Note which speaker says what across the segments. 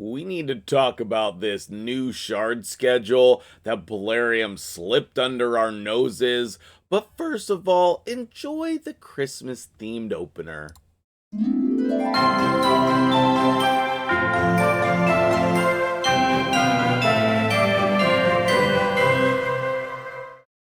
Speaker 1: we need to talk about this new shard schedule that Polarium slipped under our noses. But first of all, enjoy the Christmas themed opener.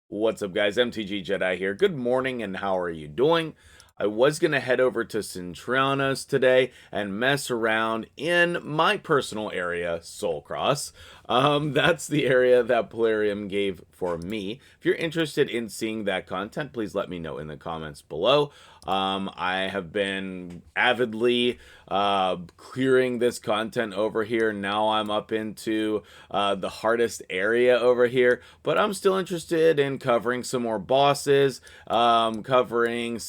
Speaker 1: What's up, guys? MtgJedi here. Good morning, and how are you doing? I was going to head over to Centranos today and mess around in my personal area, Soulcross. That's the area that Polarium gave for me. If you're interested in seeing that content, please let me know in the comments below. I have been avidly clearing this content over here. Now I'm up into the hardest area over here, but I'm still interested in covering some more bosses, covering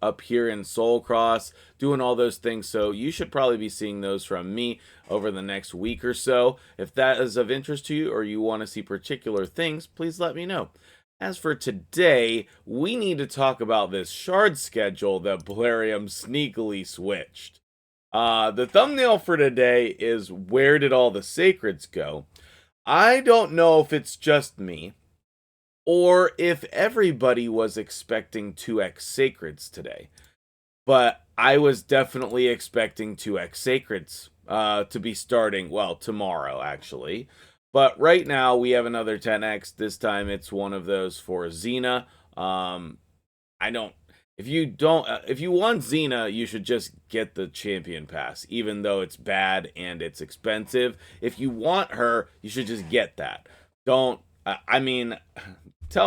Speaker 1: up here in Soulcross, doing all those things. So you should probably be seeing those from me over the next week or so. If that is of interest to you or you want to see particular things, please let me know. As for today, we need to talk about this shard schedule that Polarium sneakily switched. The thumbnail for today is where did all the sacreds go? I don't know if it's just me or if everybody was expecting 2x sacreds today, but I was definitely expecting 2x sacreds to be starting, well, tomorrow actually. But right now we have another 10x. This time it's one of those for Xena. If you want Xena, you should just get the champion pass, even though it's bad and it's expensive. If you want her, you should just get that. Tell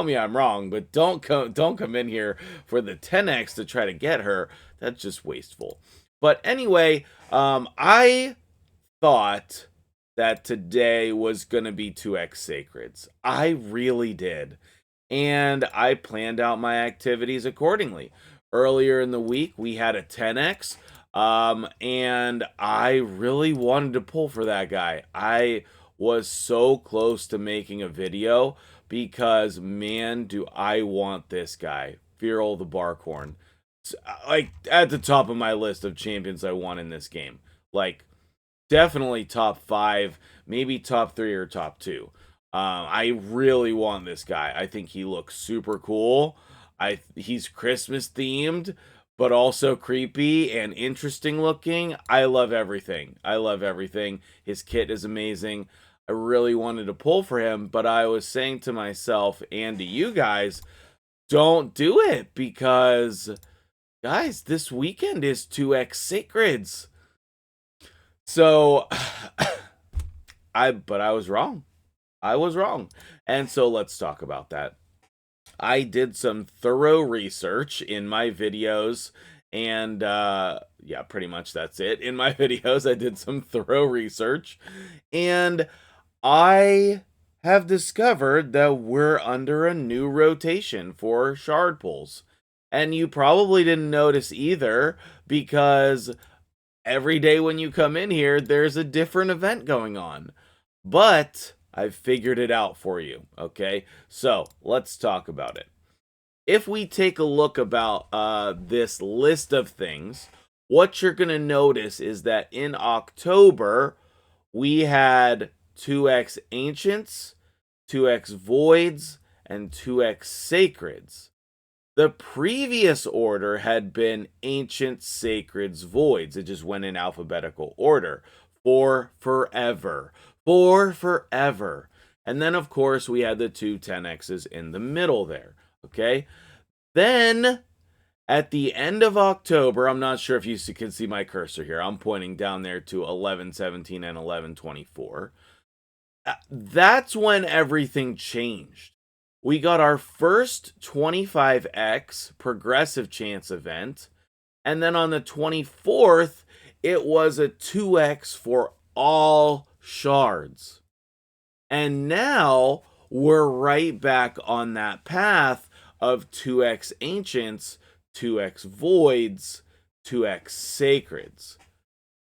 Speaker 1: me I'm wrong, but don't come in here for the 10x to try to get her. That's just wasteful. But anyway, I thought that today was going to be 2x sacreds. I really did. And I planned out my activities accordingly. Earlier in the week, we had a 10x, and I really wanted to pull for that guy. I was so close to making a video because, man, do I want this guy, Feral the Barkhorn. Like, at the top of my list of champions I want in this game. Like, definitely top 5, maybe top 3 or top 2. I really want this guy. I think he looks super cool. He's Christmas themed, but also creepy and interesting looking. I love everything. I love everything. His kit is amazing. I really wanted to pull for him, but I was saying to myself and to you guys, don't do it because, guys, this weekend is 2x sacreds. So, but I was wrong. I was wrong. And so let's talk about that. I did some thorough research in my videos, and yeah, pretty much that's it. In my videos, I did some thorough research, and I have discovered that we're under a new rotation for shard pulls. And you probably didn't notice either, because every day when you come in here, there's a different event going on. But I've figured it out for you, okay? So, let's talk about it. If we take a look about this list of things, what you're going to notice is that in October, we had 2x Ancients, 2x Voids, and 2x Sacreds. The previous order had been Ancients, Sacreds, Voids. It just went in alphabetical order for forever. For forever. And then, of course, we had the 2 10x's in the middle there. Okay? Then, at the end of October, I'm not sure if you can see my cursor here. I'm pointing down there to 1117 and 1124. That's when everything changed. We got our first 25x progressive chance event, and then on the 24th, it was a 2x for all shards. And now we're right back on that path of 2x Ancients, 2x Voids, 2x Sacreds.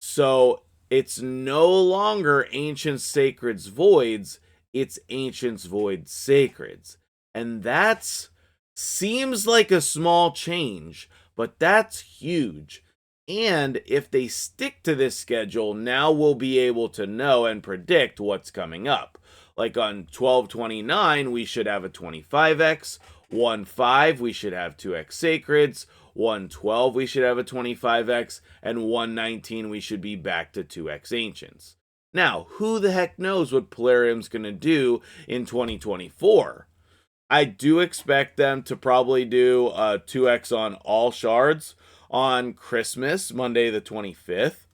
Speaker 1: So it's no longer Ancients, Sacreds, Voids, it's Ancients, Voids, Sacreds. And that seems like a small change, but that's huge. And if they stick to this schedule, now we'll be able to know and predict what's coming up. Like on 12/29, we should have a 25x. 1/5, we should have 2x sacreds. 1/12, we should have a 25x. And 1/19, we should be back to 2x ancients. Now, who the heck knows what Polarium's going to do in 2024? I do expect them to probably do a 2x on all shards on Christmas, Monday the 25th.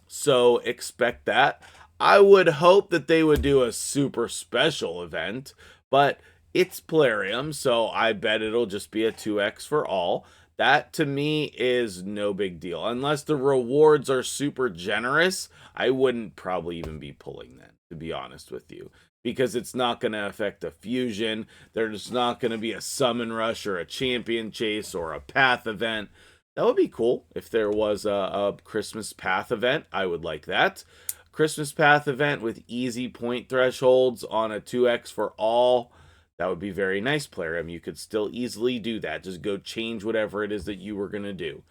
Speaker 1: So expect that. I would hope that they would do a super special event, but it's Polarium, so I bet it'll just be a 2x for all. That to me is no big deal. Unless the rewards are super generous, I wouldn't probably even be pulling them, to be honest with you, because it's not going to affect the fusion. There's not going to be a summon rush or a champion chase or a path event. That would be cool if there was a Christmas path event. I would like that. Christmas path event with easy point thresholds on a 2x for all. That would be very nice, Polarium. You could still easily do that. Just go change whatever it is that you were going to do.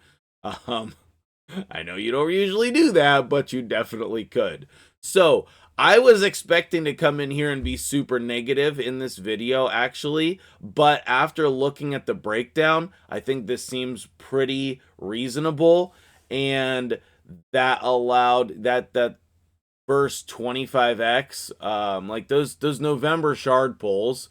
Speaker 1: I know you don't usually do that, but you definitely could. So, I was expecting to come in here and be super negative in this video, actually, but after looking at the breakdown, I think this seems pretty reasonable, and that allowed that first 25x, like those November shard pulls,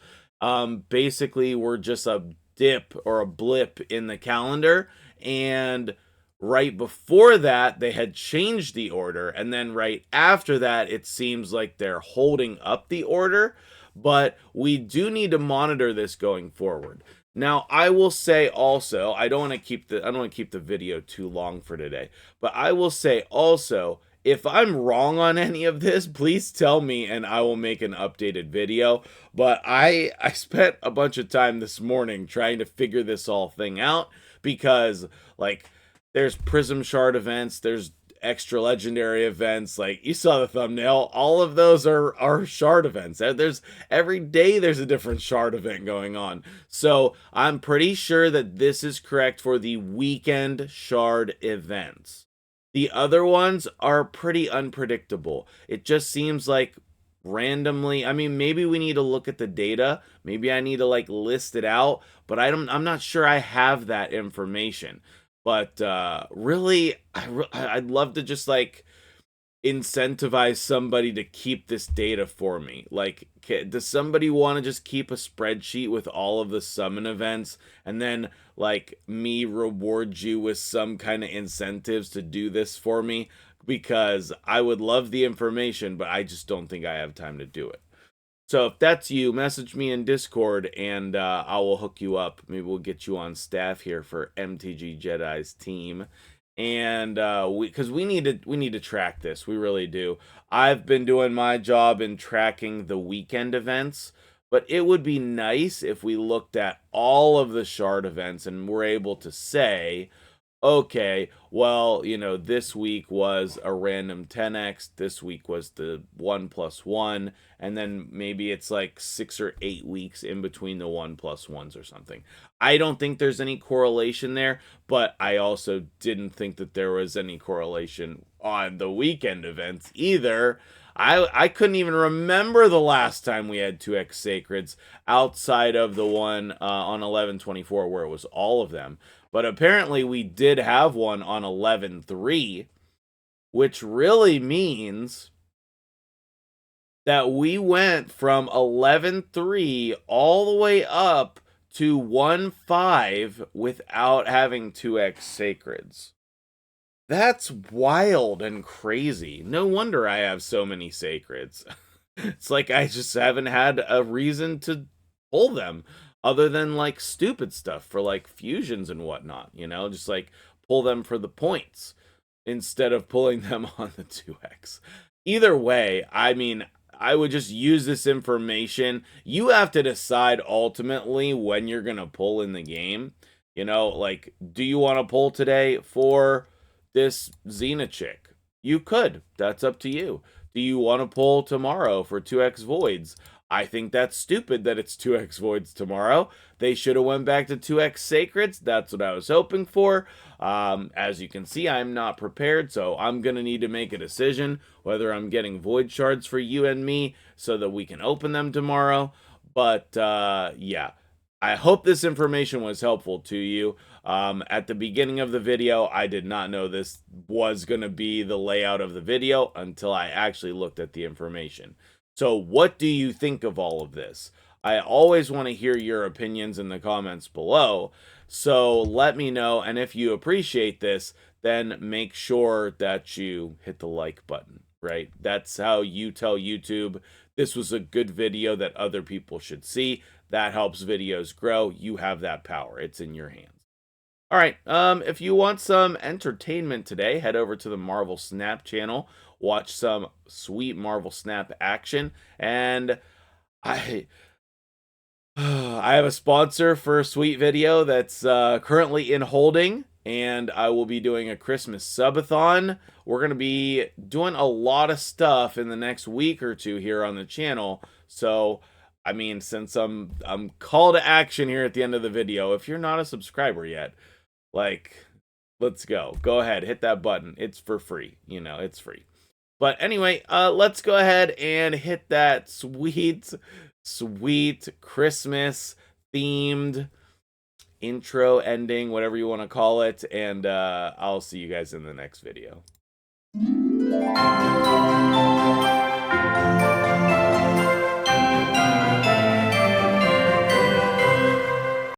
Speaker 1: basically were just a dip or a blip in the calendar, and right before that, they had changed the order, and then right after that, it seems like they're holding up the order, but we do need to monitor this going forward. Now, I will say also, I don't want to keep the video too long for today, but I will say also, if I'm wrong on any of this, please tell me and I will make an updated video. But I spent a bunch of time this morning trying to figure this all thing out, because like there's Prism Shard events, there's extra legendary events, like you saw the thumbnail, all of those are shard events. There's every day there's a different shard event going on. So I'm pretty sure that this is correct for the weekend shard events. The other ones are pretty unpredictable. It just seems like randomly, I mean, maybe we need to look at the data, maybe I need to like list it out, but I'm not sure I have that information. But really, I'd love to just like incentivize somebody to keep this data for me. Like, does somebody want to just keep a spreadsheet with all of the summon events, and then like me reward you with some kind of incentives to do this for me? Because I would love the information, but I just don't think I have time to do it. So if that's you, message me in Discord, and I will hook you up. Maybe we'll get you on staff here for MtgJedi's team, and because we need to track this. We really do. I've been doing my job in tracking the weekend events, but it would be nice if we looked at all of the shard events and were able to say, okay, well, you know, this week was a random 10x, this week was the 1+1, and then maybe it's like 6 or 8 weeks in between the 1+1s or something. I don't think there's any correlation there, but I also didn't think that there was any correlation on the weekend events either. I couldn't even remember the last time we had 2x sacreds outside of the one on 11/24 where it was all of them. But apparently we did have one on 11/3, which really means that we went from 11/3 all the way up to 1/5 without having 2x sacreds. That's wild and crazy. No wonder I have so many sacreds. It's like I just haven't had a reason to pull them other than like stupid stuff for like fusions and whatnot, you know, just like pull them for the points instead of pulling them on the 2x. Either way, I mean, I would just use this information. You have to decide ultimately when you're going to pull in the game. You know, like, do you want to pull today for this Xena chick? You could. That's up to you. Do you want to pull tomorrow for 2x voids? I think that's stupid that it's 2x voids tomorrow. They should have went back to 2x sacreds. That's what I was hoping for. As you can see, I'm not prepared, so I'm going to need to make a decision whether I'm getting void shards for you and me so that we can open them tomorrow. But yeah, I hope this information was helpful to you. At the beginning of the video, I did not know this was going to be the layout of the video until I actually looked at the information. So what do you think of all of this? I always want to hear your opinions in the comments below. So let me know. And if you appreciate this, then make sure that you hit the like button, right? That's how you tell YouTube this was a good video that other people should see. That helps videos grow. You have that power. It's in your hands. All right, if you want some entertainment today, head over to the Marvel Snap channel, watch some sweet Marvel Snap action, and I I have a sponsor for a sweet video that's currently in holding, and I will be doing a Christmas subathon. We're going to be doing a lot of stuff in the next week or two here on the channel, so I mean, since I'm call to action here at the end of the video, if you're not a subscriber yet, like, let's go. Go ahead, hit that button. It's for free. You know, it's free. But anyway, let's go ahead and hit that sweet, sweet Christmas themed intro, ending, whatever you want to call it. And I'll see you guys in the next video.